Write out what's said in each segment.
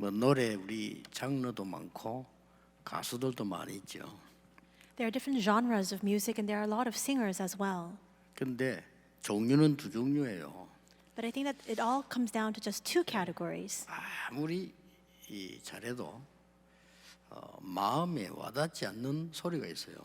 뭐 노래 우리 장르도 많고 가수들도 많이 있죠. There are different genres of music and there are a lot of singers as well. 근데 종류는 두 종류예요. But I think that it all comes down to just two categories. 아무리 잘해도 마음에 와닿지 않는 소리가 있어요.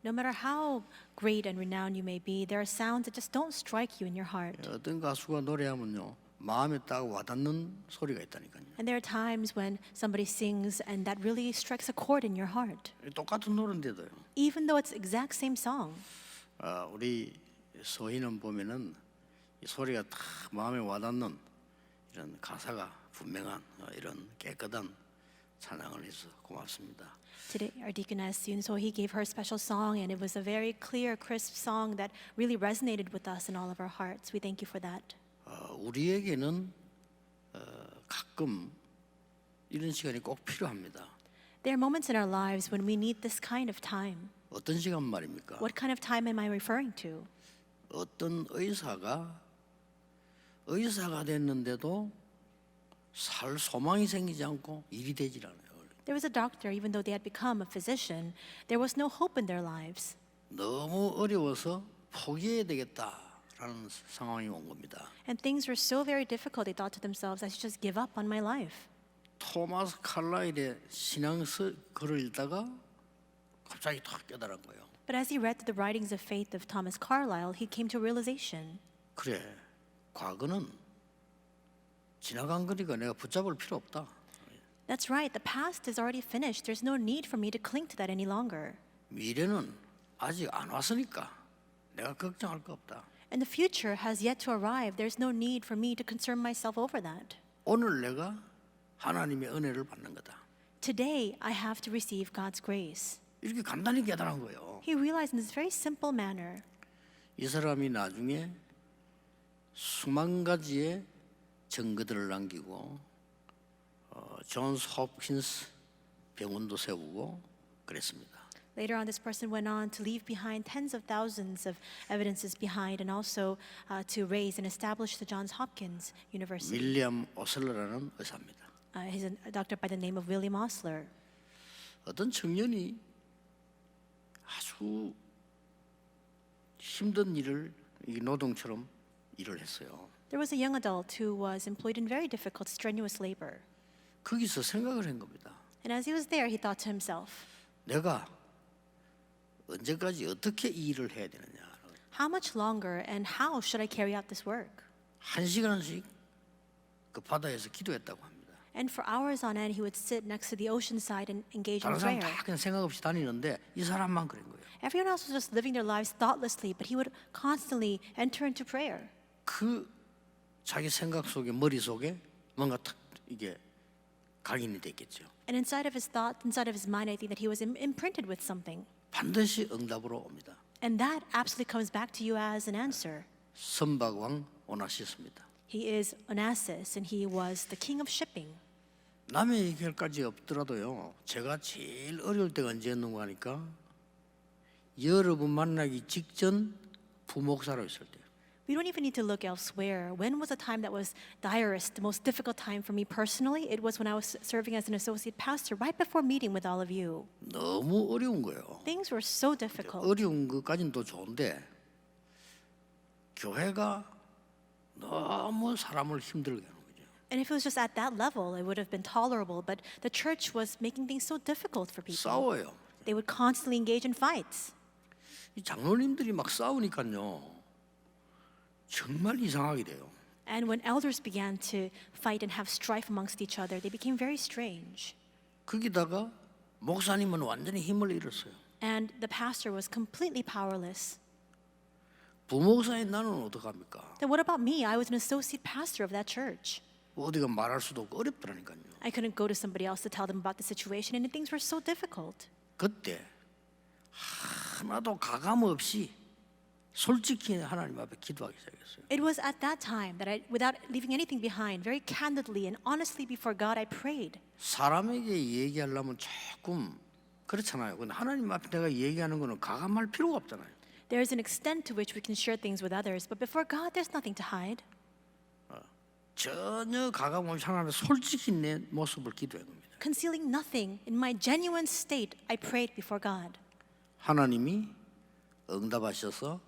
No matter how great and renowned you may be, there are sounds that just don't strike you in your heart. 어떤 가수가 노래하면요 마음에 딱 와닿는 소리가 있다니까요. And there are times when somebody sings and that really strikes a chord in your heart. 똑같은 노래인데도요. Even though it's the exact same song. 우리 서인은 보면은 이 소리가 딱 마음에 와닿는 이런 가사가 분명한 이런 깨끗한 찬양을 해서 고맙습니다. Today, our deaconess Yoon So-hee gave her special song, and it was a very clear, crisp song that really resonated with us in all of our hearts. We thank you for that. 우리에게는 가끔 이런 시간이 꼭 필요합니다. There are moments in our lives when we need this kind of time. 어떤 시간 말입니까? What kind of time am I referring to? 어떤 의사가 됐는데도 살 소망이 생기지 않고 일이 되질 않아요. There was a doctor, even though they had become a physician, there was no hope in their lives. 너무 어려워서 포기해야 되겠다라는 상황이 온 겁니다. And things were so very difficult, they thought to themselves, I should just give up on my life. 토마스 칼라일의 글을 읽다가 갑자기 탁 깨달은 거예요. But as he read through the writings of faith of Thomas Carlyle, he came to a realization. 그래, 과거는 지나간 거니까 내가 붙잡을 필요 없다. That's right, the past is already finished. There's no need for me to cling to that any longer. 미래는 아직 안 왔으니까 내가 걱정할 거 없다. And the future has yet to arrive. There's no need for me to concern myself over that. 오늘 내가 하나님의 은혜를 받는 거다. Today, I have to receive God's grace. 이렇게 간단히 깨달은 거예요. He realized in this very simple manner. 이 사람이 나중에 수만 가지의 증거들을 남기고 존스 홉킨스 병원도 세우고 그랬습니다. Later on, this person went on to leave behind tens of thousands of evidences behind and also to raise and establish the Johns Hopkins University. 윌리엄 오슬러라는 의사입니다. He's a doctor by the name of William Osler. 어떤 청년이 아주 힘든 일을 이 노동처럼 일을 했어요. There was a young adult who was employed in very difficult, strenuous labor. 거기서 생각을 한 겁니다. And as he was there, he thought to himself, 내가 언제까지 어떻게 이 일을 해야 되느냐. how much longer and how should I carry out this work? 1시간씩 그 바다에서 기도했다고 합니다. And for hours on end, he would sit next to the ocean side and engage in 다른 사람 prayer. 다 그냥 생각 없이 다니는데 이 사람만 그런 거예요. Everyone else was just living their lives thoughtlessly, but he would constantly enter into prayer. 그 자기 생각 속에 머릿속에 뭔가 탁 이게 각인이 됐겠죠. And inside of his thought, inside of his mind, I think that he was imprinted with something. 반드시 응답으로 옵니다. And that absolutely comes back to you as an answer. 선박왕 오나시스입니다. He is Onassis, and he was the king of shipping. 남의 얘기까지 없더라도요. 제가 제일 어려울 때가 언제였는가 하니까 여러분 만나기 직전 부목사로 있을 때. We don't even need to look elsewhere. When was a time that was direst, the most difficult time for me personally? It was when I was serving as an associate pastor right before meeting with all of you. 너무 어려운 거예요. Things were so difficult. 어려운 것까지는 또 좋은데 교회가 너무 사람을 힘들게 하는 거죠. And if it was just at that level, it would have been tolerable. But the church was making things so difficult for people. 싸워요. They would constantly engage in fights. 이 장로님들이 막 싸우니까요. 정말 이상하게 돼요. And when elders began to fight and have strife amongst each other, they became very strange. 거기다가 목사님은 완전히 힘을 잃었어요. And the pastor was completely powerless. 부목사인 나는 어떡합니까? Then what about me? I was an associate pastor of that church. 어디가 말할 수도 없고 어렵더라니까요. I couldn't go to somebody else to tell them about the situation, and things were so difficult. 그때 하나도 가감 없이 솔직히 하나님 앞에 기도하기 시작했어요. It was at that time that without leaving anything behind, very candidly and honestly before God, I prayed. 사람에게 얘기하려면 조금 그렇잖아요. 근데 하나님 앞에 내가 얘기하는 거는 가감할 필요가 없잖아요. There is an extent to which we can share things with others, but before God, there's nothing to hide. 전혀 가감 없이 하나님 앞에 솔직히 내 모습을 기도한 겁니다. Concealing nothing, in my genuine state, I prayed before God. 하나님이 응답하셔서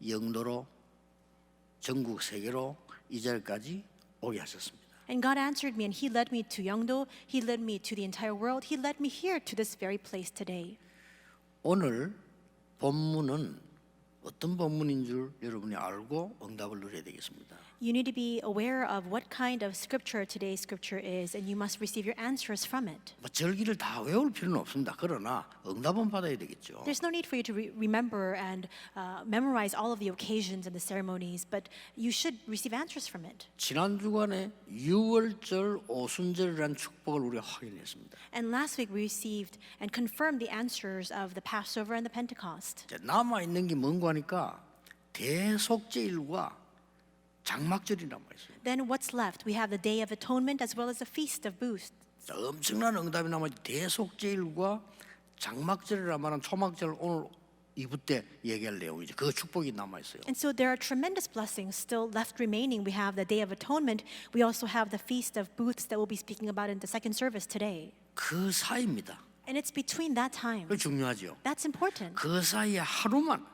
영도로 전국 세계로 이 자리까지 오게 하셨습니다. And God answered me, and He led me to Yeongdo. He led me to the entire world. He led me here to this very place today. 오늘 본문은 어떤 본문인 줄 여러분이 알고 응답을 누려야 되겠습니다. You need to be aware of what kind of scripture today's scripture is, and you must receive your answers from it. 뭐 절기를 다 외울 필요는 없습니다. 그러나 응답은 받아야 되겠죠. There's no need for you to remember and memorize all of the occasions and the ceremonies, but you should receive answers from it. 지난 주간에 유월절 오순절이라는 축복을 우리가 확인했습니다. And last week we received and confirmed the answers of the Passover and the Pentecost. 남아 있는 게 뭔가 하니까 대속죄일과 장막절이 남아 있어요. Then what's left? We have the Day of Atonement as well as the Feast of Booths. 엄청난 응답이 남아 있는 대속죄일과 장막절이라 말하는 초막절 오늘 2부 때 얘기할 내용이죠. 그 축복이 남아 있어요. And so there are tremendous blessings still left remaining. We have the Day of Atonement. We also have the Feast of Booths that we'll be speaking about in the second service today. 그 사이입니다. And it's between that time. 그 중요하죠. That's important. 그 사이에 하루만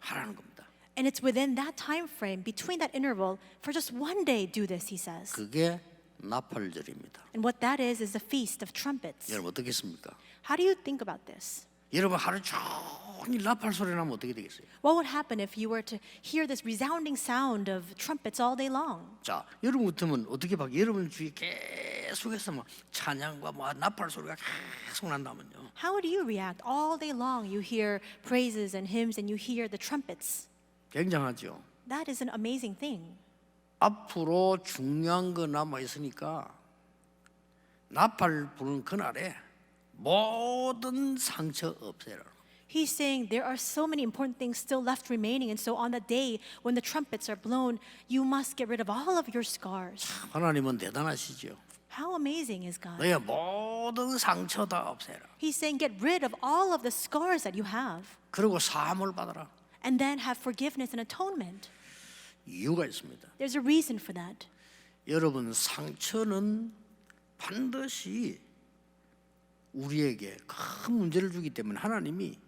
하라는 겁니다. And it's within that time frame, between that interval, for just one day do this, he says. 그게 나팔절입니다. And what that is the Feast of Trumpets. 여러분 어떻겠습니까? How do you think about this? 여러분 하루 종일 나팔 소리 나면 어떻게 되겠어요? What would happen if you were to hear this resounding sound of trumpets all day long? 자, 여러분 같으면 어떻게 봐? 여러분 주위에 계속해서 막 찬양과 뭐 나팔 소리가 계속 난다면요. How would you react? All day long you hear praises and hymns and you hear the trumpets. 굉장하죠. That is an amazing thing. 앞으로 중요한 거 남아 있으니까 나팔 부는 그날에 모든 상처 없애라. He's saying there are so many important things still left remaining, and so on the day when the trumpets are blown, you must get rid of all of your scars. 하나님은 대단하시죠. How amazing is God? 너의 모든 상처 다 없애라. He's saying get rid of all of the scars that you have, 그리고 사함을 받아라. and then have forgiveness and atonement. 이유가 있습니다. There's a reason for that. 여러분 상처는 반드시 우리에게 큰 문제를 주기 때문에 하나님이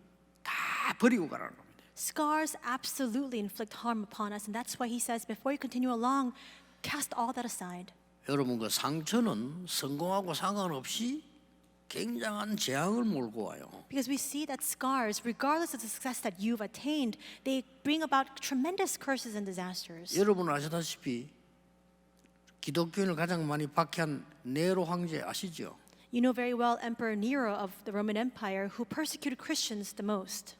다 버리고 가라는 겁니다. Scars absolutely inflict harm upon us, and that's why he says, before you continue along, cast all that aside. 여러분 그 상처는 성공하고 상관없이 굉장한 재앙을 몰고 와요. Because we see that scars, regardless of the success that you've attained, they bring about tremendous curses and disasters. 여러분 아시다시피 기독교인을 가장 많이 박해한 네로 황제 아시죠? You know very well Emperor Nero of the Roman Empire, who persecuted Christians the most.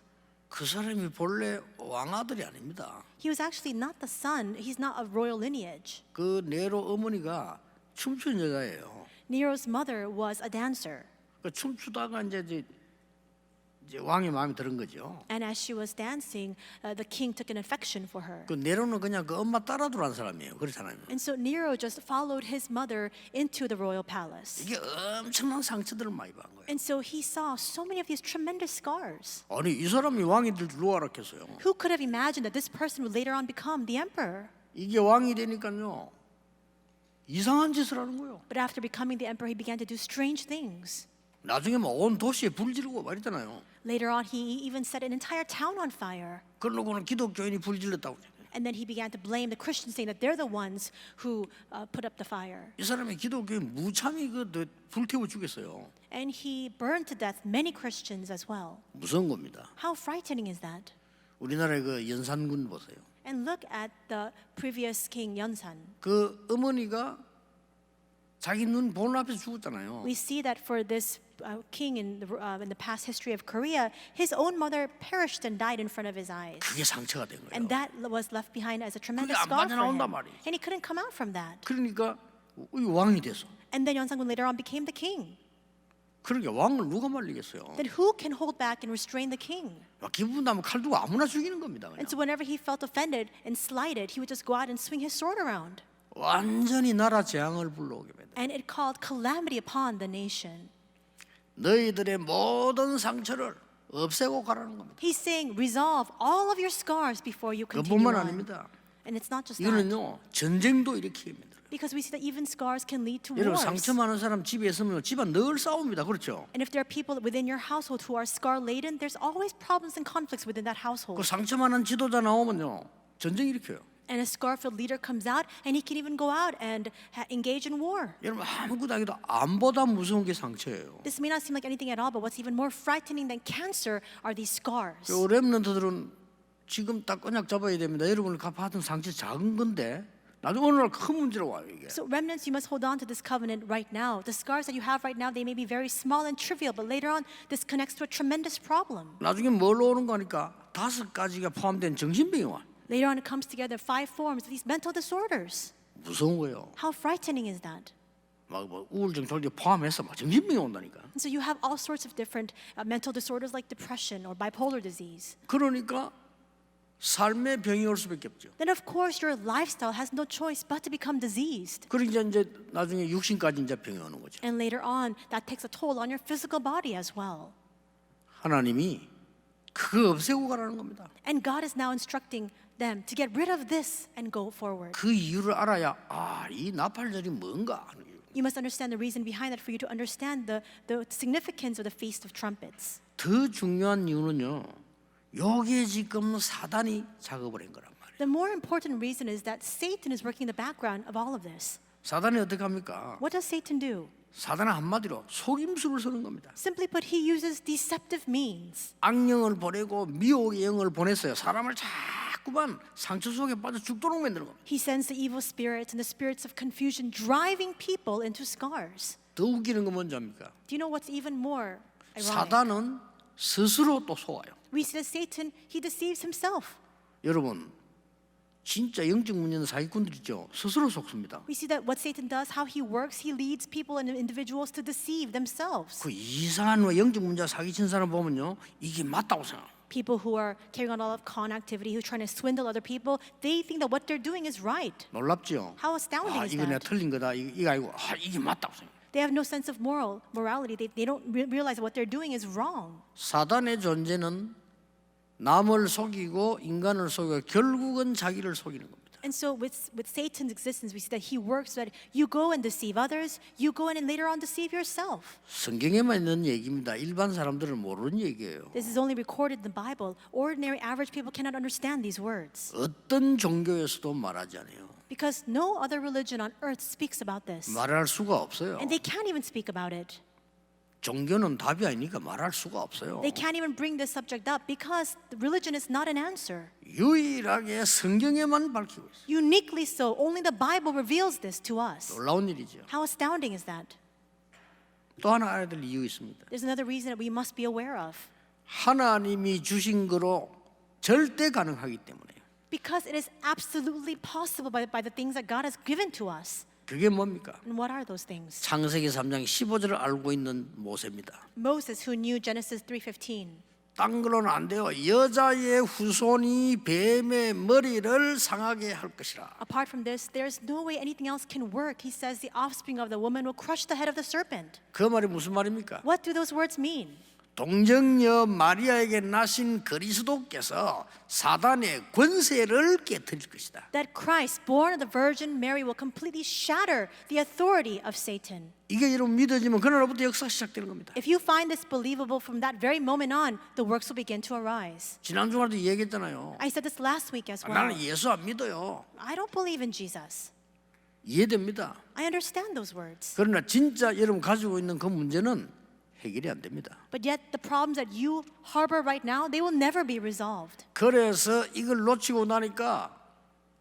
그 사람이 본래 왕아들이 아닙니다. He was actually not the son, he's not of royal lineage. 그 네로 어머니가 춤추는 여자예요. Nero's mother was a dancer. 그 춤추다가 이제 왕이 마음에 들은 거죠. And as she was dancing, the king took an affection for her. 그 네로는 그냥 그 엄마 따라두란 사람이에요. 그렇잖아요. And so Nero just followed his mother into the royal palace. 이게 엄청난 상처들을 많이 받은 거예요. And so he saw so many of these tremendous scars. 아니 이 사람이 왕이 될 줄 누가 알았겠어요? Who could have imagined that this person would later on become the emperor? 이게 왕이 되니까요 이상한 짓을 하는 거예요. But after becoming the emperor, he began to do strange things. 나중에 뭐 온 도시에 불 지르고 말이잖아요. Later on, he even set an entire town on fire. 그러고는 기독교인이 불 질렀다고 그래요. And then he began to blame the Christians, saying that they're the ones who put up the fire. 이 사람이 기독교인 무참히 그 불태워 죽였어요. And he burned to death many Christians as well. 무서운 겁니다. How frightening is that? 우리나라의 그 연산군 보세요. And look at the previous king Yeonsan. 그 어머니가 자기 눈 보는 앞에서 죽었잖아요. We see that for this king in the past history of Korea, his own mother perished and died in front of his eyes. 그게 상처가 된 거예요. And that was left behind as a tremendous 그게 안 scar for him. 빠져나온단 말이에요. And he couldn't come out from that. 그러니까 왕이 됐어. And then Yeonsan-gun later on became the king. 그러니까 왕을 누가 말리겠어요? Then who can hold back and restrain the king? 기분 나면 칼 두고 아무나 죽이는 겁니다. 그냥. And so whenever he felt offended and slighted, he would just go out and swing his sword around. 완전히 나라 재앙을 불러오게 됩니다. And it called calamity upon the nation. 너희들의 모든 상처를 없애고 가라는 겁니다. He's saying, resolve all of your scars before you continue 그뿐만 on. 아닙니다. And it's not just that. 이거는요 전쟁도 이렇게 합니다. Because we see that even scars can lead to 여러분 wars. 상처 많은 사람 집에 있으면 집안 늘 싸웁니다. 그렇죠? And if there are people within your household who are scar laden, there's always problems and conflicts within that 그 household. 상처 많은 지도자 나오면요 전쟁 일으켜요. And a scar-filled leader comes out, and he can even go out and engage in war. 여러분 아무것도 아니도 암보다 무서운 게 상처예요. This may not seem like anything at all, but what's even more frightening than cancer are these scars. 그 렘넌트들은 지금 딱 언약 잡아야 됩니다. 여러분을 받은 상처 작은 건데 나중에 어느 날 큰 문제로 와요 이게. So remnants, you must hold on to this covenant right now. The scars that you have right now, they may be very small and trivial, but later on, this connects to a tremendous problem. 나중에 뭘로 오는 거니까 5가지가 포함된 정신병이 와. Later on, it comes together 5 forms of these mental disorders. 무서운 거예요. How frightening is that? 막 뭐 우울증 졸기 포함해서 막 정신병이 온다니까. And so you have all sorts of different mental disorders like depression or bipolar disease. 그러니까 삶의 병이 올 수밖에 없죠. Then of course your lifestyle has no choice but to become diseased. 그러니까 이제 나중에 육신까지 이제 병이 오는 거죠. And later on, that takes a toll on your physical body as well. 하나님이 그거 없애고 가라는 겁니다. And God is now instructing them to get rid of this and go forward. 그 이유를 알아야 이 나팔절이 뭔가 하는 거예요. You must understand the reason behind that for you to understand the significance of the Feast of Trumpets. 더 중요한 이유는요. 여기에 지금 사단이 작업을 한 거란 말이에요. The more important reason is that Satan is working in the background of all of this. 사단이 어떻게 합니까? What does Satan do? 사단은 한마디로 속임수를 쓰는 겁니다. Simply put, he uses deceptive means. 악령을 보내고 미혹의 영을 보냈어요. 사람을 자꾸만 상처 속에 빠져 죽도록 만드는 겁니다. He sends the evil spirits and the spirits of confusion, driving people into scars. 더 웃기는 건 뭔지 압니까? Do you know what's even more ironic? 사단은 스스로 또 속아요. We see that Satan, he deceives himself. 여러분 진짜 영적 문제는 사기꾼들 있죠. 스스로 속습니다. We see that what Satan does, how he works, he leads people and individuals to deceive themselves. 그 이상한 영적 문제 사기친 사람 보면요, 이게 맞다고 생각. People who are carrying on a lot of con activity, who are trying to swindle other people, they think that what they're doing is right. 놀랍죠? How astounding is 이거 내가 that? 틀린 거다. 이거 아니고 이게 맞다고 생각. They have no sense of morality. They don't realize that what they're doing is wrong. 사단의 존재는 남을 속이고 인간을 속이고 결국은 자기를 속이는 겁니다. And so with Satan's existence, we see that he works so that you go and deceive others, you go in and later on deceive yourself. 성경에만 있는 얘기입니다. 일반 사람들은 모르는 얘기예요. This is only recorded in the Bible. Ordinary, average people cannot understand these words. 어떤 종교에서도 말하지 않아요. Because no other religion on earth speaks about this. 말할 수가 없어요. And they can't even speak about it. 종교는 답이 아니니까 말할 수가 없어요. They can't even bring this subject up because the religion is not an answer. 유일하게 성경에만 밝히고 있어요. Uniquely so, only the Bible reveals this to us. 놀라운 일이죠. How astounding is that? 또 하나 알아야 될 이유 있습니다. There's another reason that we must be aware of. 하나님이 주신 거로 절대 가능하기 때문에. Because it is absolutely possible by the things that God has given to us. 그게 뭡니까? And what are those things? 창세기 3장 15절을 알고 있는 모세입니다. Moses, who knew Genesis 3:15. 딴 걸로는 안 돼요. 여자의 후손이 뱀의 머리를 상하게 할 것이라. Apart from this, there's no way anything else can work. He says the offspring of the woman will crush the head of the serpent. 그 말이 무슨 말입니까? What do those words mean? 동정녀 마리아에게 나신 그리스도께서 사단의 권세를 깨뜨릴 것이다. That Christ, born of the Virgin Mary, will completely shatter the authority of Satan. 이게 여러분 믿어지면 그날부터 역사가 시작되는 겁니다. If you find this believable from that very moment on, the works will begin to arise. 지난 주말도 얘기했잖아요. I said this last week as well. 나는 예수 안 믿어요. I don't believe in Jesus. 이해됩니다. I understand those words. 그러나 진짜 여러분 가지고 있는 그 문제는 해결이 안 됩니다. But yet the problems that you harbor right now, they will never be resolved. 그래서 이걸 놓치고 나니까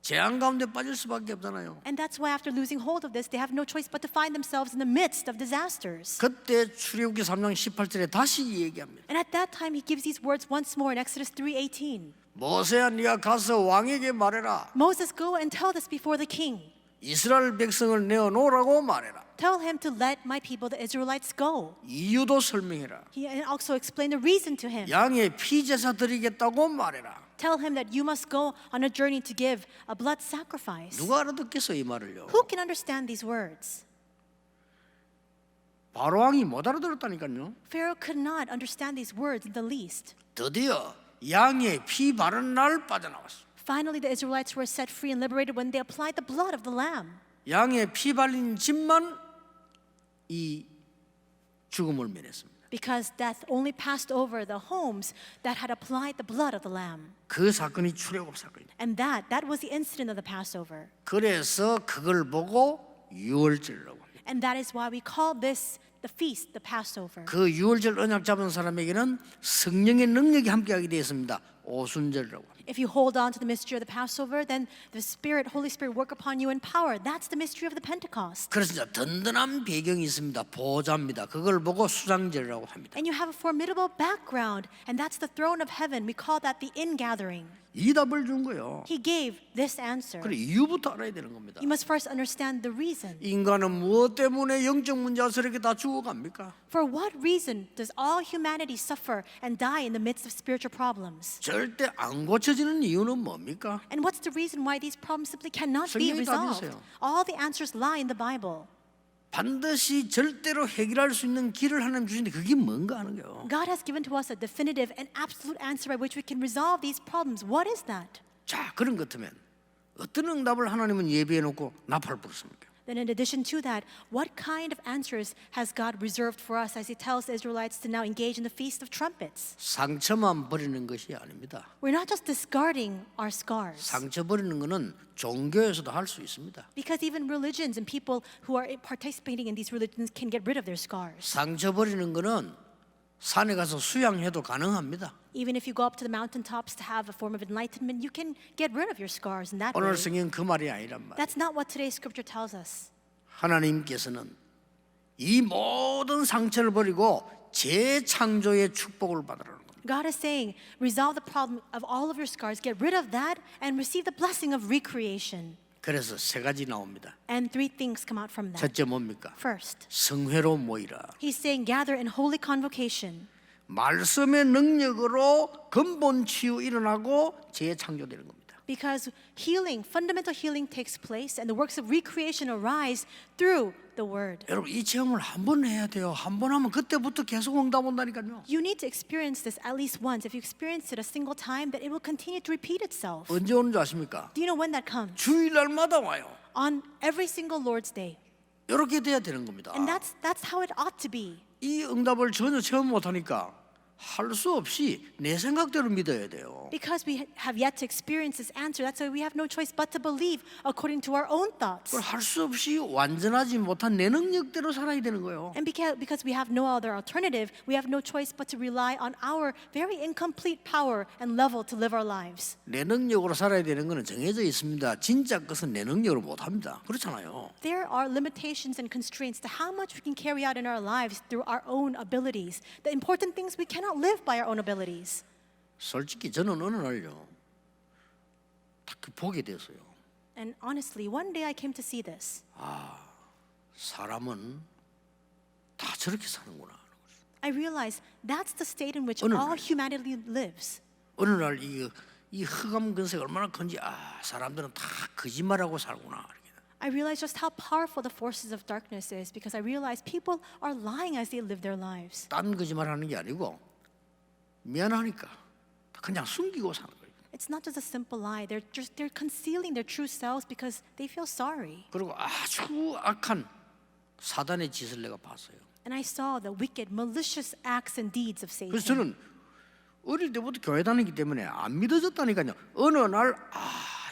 재앙 가운데 빠질 수밖에 없잖아요. And that's why after losing hold of this, they have no choice but to find themselves in the midst of disasters. 그때 출애굽기 3장 18절에 다시 얘기합니다. And at that time, he gives these words once more in Exodus 3:18. 모세야 네가 가서 왕에게 말해라. Moses, go and tell this before the king. 이스라엘 백성을 내어놓으라고 말해라. Tell him to let my people, the Israelites, go. 이유도 설명해라. He also explained the reason to him. 양의 피제사 드리겠다고 말해라. Tell him that you must go on a journey to give a blood sacrifice. 누가 알아듣겠어 이 말을요? Who can understand these words? 바로 왕이 못 알아들었다니까요. Pharaoh could not understand these words in the least. 드디어 양의 피 바른 날 빠져나왔어. Finally, the Israelites were set free and liberated when they applied the blood of the lamb. 양의 피 발린 집만 이 죽음을 면했습니다. Because death only passed over the homes that had applied the blood of the lamb. 그 사건이 출애굽 사건입니다. And that was the incident of the Passover. 그래서 그걸 보고 유월절이라고 합니다. And that is why we call this the feast, the Passover. 그 유월절 언약 잡은 사람에게는 성령의 능력이 함께하게 되어 있습니다. 오순절이라고 합니다. If you hold on to the mystery of the Passover, then the Spirit, Holy Spirit work upon you in power. That's the mystery of the Pentecost. 그래서 이제 든든한 배경이 있습니다. 보좌입니다. 그걸 보고 수장절이라고 합니다. And you have a formidable background, and that's the throne of heaven. We call that the ingathering. 이 답을 준 거예요. He gave this answer. 그래 이유부터 알아야 되는 겁니다. You must first understand the reason. 인간은 무엇 때문에 영적 문제에서 이렇게 다 죽어갑니까? For what reason does all humanity suffer and die in the midst of spiritual problems? 절대 안 고쳐지는 이유는 뭡니까? And what's the reason why these problems simply cannot be 성경에 다 resolved? 있어요. All the answers lie in the Bible. 반드시 절대로 해결할 수 있는 길을 하나님 주시는데 그게 뭔가 하는 거예요. God has given to us a definitive and absolute answer by which we can resolve these problems. What is that? 자, 그런 것 같으면 어떤 응답을 하나님은 예비해 놓고 나팔 부르십니까? Then in addition to that, what kind of answers has God reserved for us as He tells the Israelites to now engage in the Feast of Trumpets? 상처만 버리는 것이 아닙니다. We're not just discarding our scars. 상처 버리는 것은 종교에서도 할 수 있습니다. Because even religions and people who are participating in these religions can get rid of their scars. 상처 버리는 것은 산에 가서 수양해도 가능합니다. Even if you go up to the mountaintops to have a form of enlightenment, you can get rid of your scars in that way. 오늘 성경 그 말이 아니란 말. That's not what today's scripture tells us. 하나님께서는 이 모든 상처를 버리고 재창조의 축복을 받으라는 겁니다. God is saying, resolve the problem of all of your scars, get rid of that, and receive the blessing of recreation. 그래서 세 가지 나옵니다. And three things come out from that. 첫째 뭡니까? First, 성회로 모이라. He's saying, gather in holy convocation. 말씀의 능력으로 근본 치유 일어나고 재창조되는 겁니다. Because healing, fundamental healing takes place, and the works of recreation arise through the word. 여러분 이 체험을 한 번 해야 돼요. 한 번 하면 그때부터 계속 응답 온다니까요. You need to experience this at least once. If you experience it a single time, then it will continue to repeat itself. 언제 오는 줄 아십니까? Do you know when that comes? 주일날마다 와요. On every single Lord's Day. 이렇게 돼야 되는 겁니다. And that's how it ought to be. 이 응답을 전혀 체험 못하니까 할 수 없이 내 생각대로 믿어야 돼요. Because we have yet to experience this answer, that's why we have no choice but to believe according to our own thoughts. 그걸 할 수 없이 완전하지 못한 내 능력대로 살아야 되는 거예요. And because we have no other alternative, we have no choice but to rely on our very incomplete power and level to live our lives. 내 능력으로 살아야 되는 것은 정해져 있습니다. 진짜 것은 내 능력으로 못합니다. 그렇잖아요. There are limitations and constraints to how much we can carry out in our lives through our own abilities. The important things we cannot live by our own abilities. 솔직히 저는 어느 날요 딱 보게 됐어요. And honestly, one day I came to see this. 사람은 다 저렇게 사는구나. I realized that's the state in which 어느 all 날. humanity lives. 어느 날 이 흑암 근세가 얼마나 큰지 사람들은 다 거짓말하고 살구나. I realized just how powerful the forces of darkness is because I realized people are lying as they live their lives. 딴 거짓말하는 게 아니고 미안하니까 그냥 숨기고 사는 거예요. It's not just a simple lie. They're concealing their true selves because they feel sorry. 그리고 아주 악한 사단의 짓을 내가 봤어요. And I saw the wicked, malicious acts and deeds of Satan. 그래서 저는 어릴 때부터 교회 다니기 때문에 안 믿어졌다니까요. 어느 날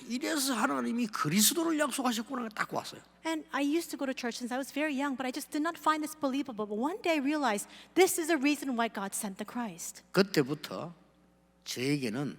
이래서 하나님이 그리스도를 약속하셨구나 딱 왔어요. And I used to go to church since I was very young, but I just did not find this believable. But one day I realized this is the reason why God sent the Christ. 그때부터 저에게는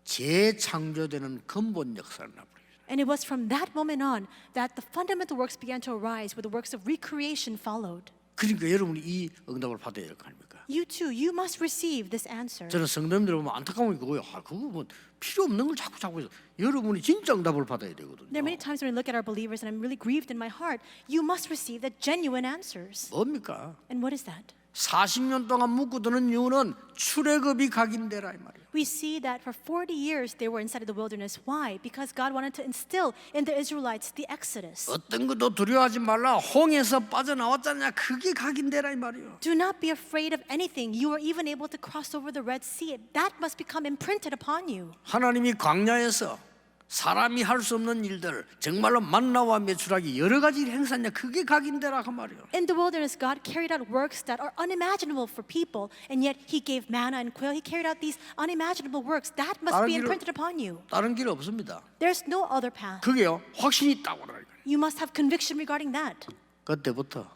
재창조되는 근본 역사를 나버려요. And it was from that moment on that the fundamental works began to arise, where the works of recreation followed. 그러니까 여러분이 이 응답을 받아야 될 거 아닙니까? You too, you must receive this answer. 저는 성도님들 보면 안타까운 게 그거예요. 그거 뭐 필요 없는 걸 자꾸 해서 여러분이 진짜 응답을 받아야 되거든요. There are many times when I look at our believers and I'm really grieved in my heart. You must receive the genuine answers. 뭡니까? And what is that? 40년 동안 묶어두는 이유는 출애굽이 각인되라 이 말이에요. We see that for 40 years they were inside of the wilderness. Why? Because God wanted to instill in the Israelites the Exodus. 어떤 것도 두려워하지 말라. 홍해에서 빠져나왔잖냐. 그게 각인되라 이 말이에요. Do not be afraid of anything. You were even able to cross over the Red Sea. That must become imprinted upon you. 하나님이 광야에서 사람이 할 수 없는 일들, 정말로 만나와 메추라기 여러 가지 일 행사냐. 그게 각인되라 그 말이에요. In the wilderness, God carried out works that are unimaginable for people, and yet He gave manna and quail. He carried out these unimaginable works. That must be imprinted upon you. 다른 길 없습니다. There's no other path. 그게요. 확신이 있다고 그러니까. You must have conviction regarding that. 그때부터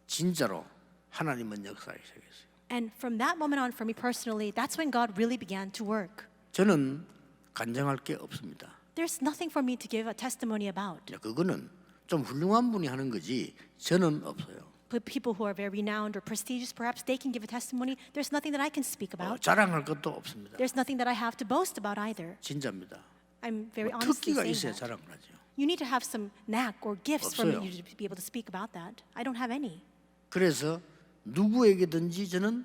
진짜로 하나님은 역사에 시작했어요. And from that moment on, for me personally, that's when God really began to work. 저는 간증할 게 없습니다. There's nothing for me to give a testimony about. 그거는 좀 훌륭한 분이 하는 거지 저는 없어요. But people who are very renowned or prestigious, perhaps they can give a testimony. There's nothing that I can speak about. 자랑할 것도 없습니다. There's nothing that I have to boast about either. 진짜입니다. I'm very honestly 특기가 saying 있어야 that. 자랑을 하죠. You need to have some knack or gifts for 없어요. you to be able to speak about that. I don't have any. 그래서 누구에게든지 저는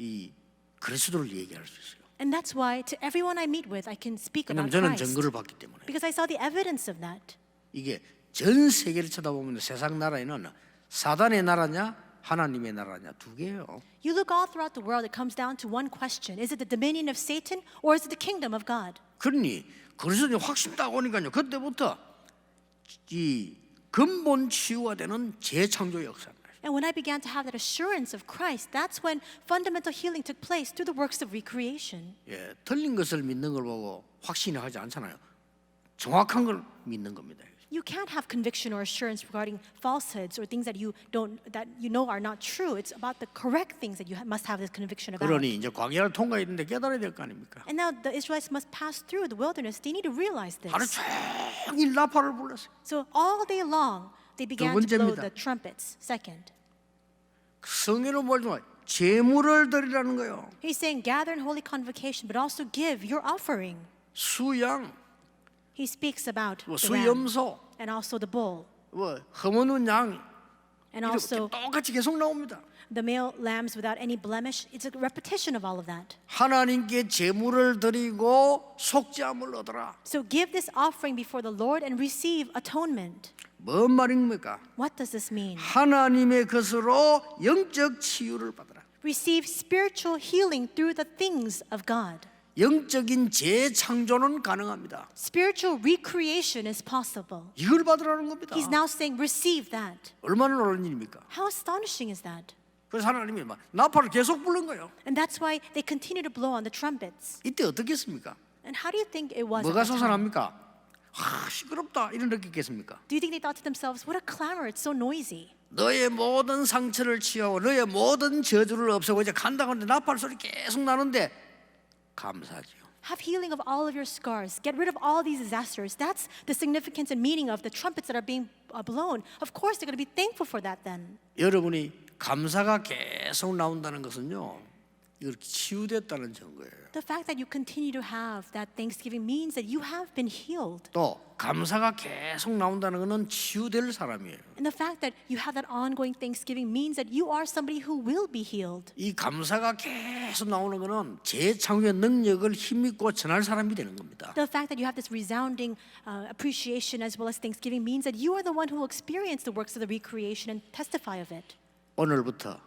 이 그리스도를 얘기할 수 있어요. And that's why to everyone I meet with, I can speak 왜냐하면 about 저는 Christ. 증거를 봤기 때문에. Because I saw the evidence of that. 이게 전 세계를 쳐다보면 세상 나라에는 사단의 나라냐 하나님의 나라냐 두 개예요. You look all throughout the world, it comes down to one question. Is it the dominion of Satan or is it the kingdom of God? 그러니 그리스도는 확신 딱 오니까요. 그때부터 이 근본 치유가 되는 재창조 역사입니다. And when I began to have that assurance of Christ, that's when fundamental healing took place through the works of recreation. 예, 틀린 것을 믿는 걸 보고 확신을 하지 않잖아요. 정확한 걸 믿는 겁니다. You can't have conviction or assurance regarding falsehoods or things that you know are not true. It's about the correct things that you must have this conviction about. 그러니 이제 광야를 통과했는데 깨달아야 될 거 아닙니까? And now the Israelites must pass through the wilderness. They need to realize this. 하루 종일 나팔을 불렀어요. So all day long, they began to blow 번째입니다. the trumpets. Second, 성회로 모이면 제물을 드리라는 거예요. he's saying gather in holy convocation, but also give your offering. 수양, He speaks about 뭐 the ram 수염소, and also the bull 뭐 흠없는 양 and 이렇게 also 똑같이 계속 나옵니다. the male lambs without any blemish. It's a repetition of all of that. 하나님께 제물을 드리고 속죄함을 얻어라. So give this offering before the Lord and receive atonement. 뭔 말입니까? What does this mean? 하나님의 것으로 영적 치유를 받아라. Receive spiritual healing through the things of God. 영적인 재창조는 가능합니다. Spiritual recreation is possible. 이걸 받으라는 겁니다. He's now saying receive that. 얼마나 놀라운 일입니까? How astonishing is that? 그래서 하나님이 막 나팔을 계속 부른 거예요. And that's why they continue to blow on the trumpets. 이때 어떻겠습니까? And how do you think it was? at 뭐가 that time? 솟아납니까? 시끄럽다 이런 느끼겠습니까? Do you think they thought to themselves, what a clamor, it's so noisy. 너의 모든 상처를 치유하고 너의 모든 저주를 없애고 이제 간다고 하는데 나팔 소리 계속 나는데 감사하죠. Have healing of all of your scars. Get rid of all these disasters. That's the significance and meaning of the trumpets that are being blown. Of course, they're going to be thankful for that then. 여러분이 감사가 계속 나온다는 것은요, 이걸 치유됐다는 증거예요. The fact that you continue to have that thanksgiving means that you have been healed. 또 감사가 계속 나온다는 것은 치유될 사람이에요. And the fact that you have that ongoing thanksgiving means that you are somebody who will be healed. 이 감사가 계속 나오는 것은 재창조의 능력을 힘있고 전할 사람이 되는 겁니다. The fact that you have this resounding appreciation as well as thanksgiving means that you are the one who will experience the works of the recreation and testify of it. 오늘부터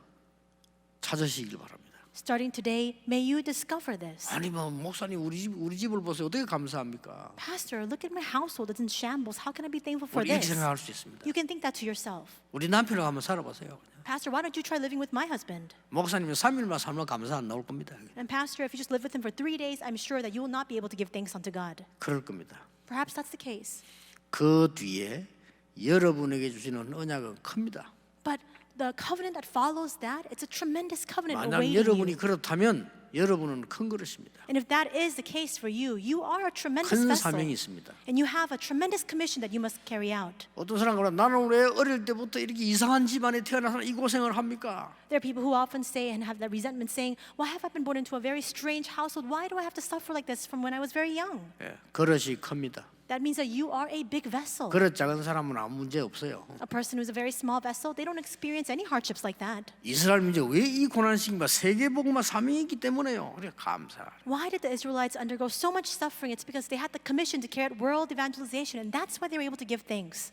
찾으시길 바랍니다. Starting today, may you discover this. 아니 뭐 목사님 우리 집을 보세요. 어떻게 감사합니까? Pastor, look at my household. It's in shambles. How can I be thankful for 우리 이렇게 this? 생각할 수 있습니다. You can think that to yourself. 우리 남편하고 한번 살아보세요. Pastor, why don't you try living with my husband? 목사님은 3일만 살면 감사 안 나올 겁니다. And Pastor, if you just live with him for 3 days, I'm sure that you will not be able to give thanks unto God. 그럴 겁니다. Perhaps that's the case. 그 뒤에 여러분에게 주시는 언약은 큽니다. But the covenant that follows that, it's a tremendous covenant 만약 awaiting 여러분이 you. 그렇다면 여러분은 큰 그릇입니다. And if that is the case for you, you are a tremendous 큰 vessel. 사명이 있습니다. And you have a tremendous commission that you must carry out. 어떤 사람은 그래, 나는 왜 어릴 때부터 이렇게 이상한 집안에 태어나서 이 고생을 합니까? There are people who often say and have that resentment saying, why have I been born into a very strange household? Why do I have to suffer like this from when I was very young? 예, 그릇이 큽니다. That means that you are a big vessel. 그릇 작은 사람은 아무 문제 없어요. A person who's a very small vessel, they don't experience any hardships like that. 이스라엘 민족 왜 이 고난식인가? 세계복음화 사명이기 때문에요. 그래 감사하라. Why did the Israelites undergo so much suffering? It's because they had the commission to carry out world evangelization, and that's why they were able to give thanks.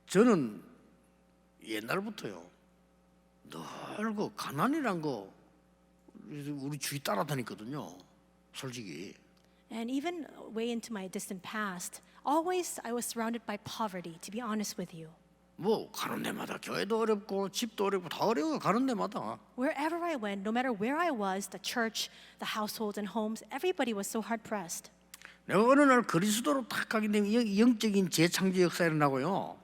저는 옛날부터요. 늘 그 가난이란 거 우리 주위 따라다녔거든요. 솔직히. And even way into my distant past, always I was surrounded by poverty, to be honest with you. 뭐 가는 데마다 교회도 어렵고 집도 어렵고 다 어려워 가는 데마다. Wherever I went, no matter where I was, the church, the households and homes, everybody was so hard pressed. 내가 어느 날 그리스도로 탁 가게 되면 영적인 재창조 역사가 일어나고요.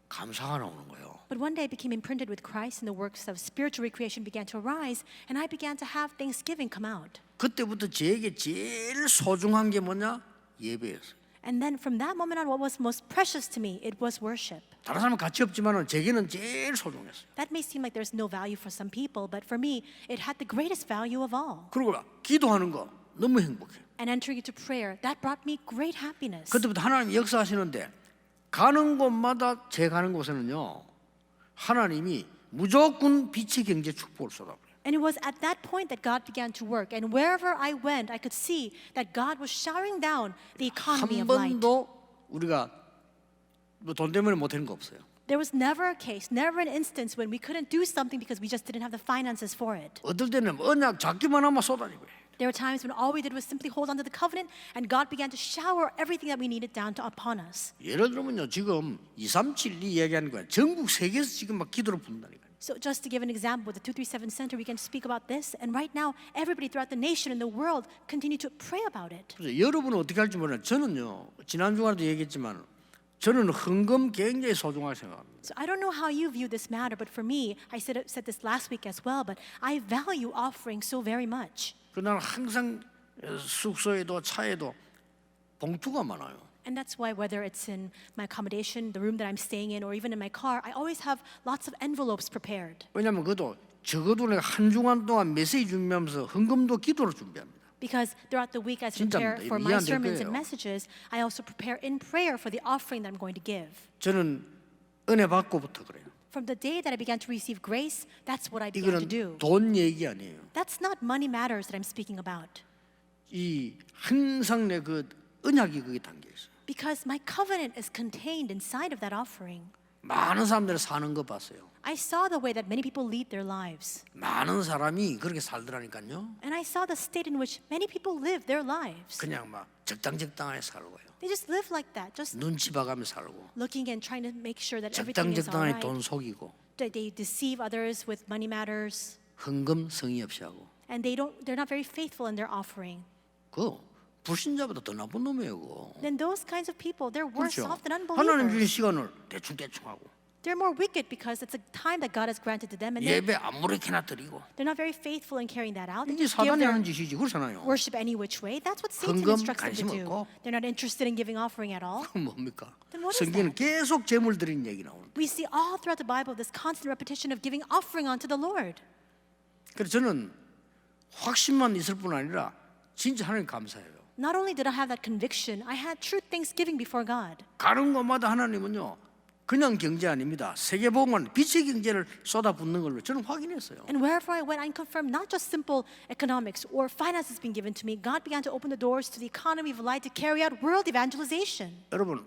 감사가 나오는 거예요. But one day I became imprinted with Christ and the works of spiritual recreation began to arise, and I began to have thanksgiving come out. 그때부터 저에게 제일 소중한 게 뭐냐? 예배였어요. And then from that moment on, what was most precious to me, it was worship. 다른 사람은 가치 없지만은 제게는 제일 소중했어요. That may seem like there's no value for some people, but for me, it had the greatest value of all. 그리고 기도하는 거 너무 행복해. And entering into prayer, that brought me great happiness. 그때부터 하나님이 역사하시는데 가는 곳마다 제 가는 곳에는요 하나님이 무조건 빛의 경제 축복을 쏟아버려요. And it was at that point that God began to work. And wherever I went, I could see that God was showering down the economy 한 of light. 번도 우리가 뭐 돈 때문에 못하는 거 없어요. There was never a case, never an instance when we couldn't do something because we just didn't have the finances for it. 어떨 때는 언약 잡기만 하면 쏟아지고 There were times when all we did was simply hold on to the covenant and God began to shower everything that we needed down upon us. 예를 들면요 지금 2372 얘기하는 거야. 전국 세계에서 지금 막 기도를 부른다니까요. So just to give an example, with the 237 Center, we can speak about this. And right now, everybody throughout the nation and the world continue to pray about it. 그래서 여러분은 어떻게 할지 모르겠어요. 저는요 지난 주간에도 얘기했지만 저는 헌금 굉장히 소중하게 생각합니다. So I don't know how you view this matter, but for me, I said this last week as well, but I value offering so very much. 그날 항상 숙소에도 차에도 봉투가 많아요. And that's why whether it's in my accommodation, the room that I'm staying in, or even in my car, I always have lots of envelopes prepared. 왜냐하면 그것도 적어도 내가 한 주간 동안 메시지 준비하면서 헌금도 기도로 준비합니다. Because throughout the week as I 진짜입니다. prepare for my 이해 안 될 sermons 거예요. and messages, I also prepare in prayer for the offering that I'm going to give. 저는 은혜 받고부터 그래요. From the day that I began to receive grace, that's what I began to 이거는 do. 돈 얘기 아니에요. That's not money matters that I'm speaking about. 이 항상 내 그 언약이 거기 담겨 있어요. Because my covenant is contained inside of that offering. 많은 사람들이 사는 거 봤어요. I saw the way that many people lead their lives. 많은 사람이 그렇게 살더라니까요. And I saw the state in which many people live their lives. 그냥 막 적당하게 살고요. They just live like that, just 눈치 봐가며 살고 looking and trying to make sure that everything is all 적당하게 right. 돈 속이고 They deceive others with money matters, 헌금 성의 없이 하고 and they're not very faithful in their offering. 그 불신자보다 더 나쁜 놈이에요. 그거. Then those kinds of people, they're worse 그렇죠. off than 하나님 주신 unbelievers. 시간을 대충 하고 They're more wicked because it's a time that God has granted to them, and 예배 아무렇게나 드리고 they're not very faithful in carrying that out. They 이게 just give 사단이 their 하는 짓이지 그렇잖아요. worship any which way. That's what Satan 헌금 instructs them to 관심 do. 없고. They're not interested in giving offering at all. 그건 뭡니까? Then what is 성경은 계속 제물 드리는 얘기 나오는. We see all throughout the Bible this constant repetition of giving offering unto the Lord. 그래서 저는 확신만 있을 뿐 아니라 진짜 하나님 감사해요. Not only did I have that conviction, I had true thanksgiving before God. 가는 곳마다 하나님은요 그냥 경제 아닙니다. 세계복음은 빛의 경제를 쏟아붓는 걸로 저는 확인했어요. And wherever I went, I confirmed not just simple economics or finances being given to me. God began to open the doors to the economy of light to carry out world evangelization. 여러분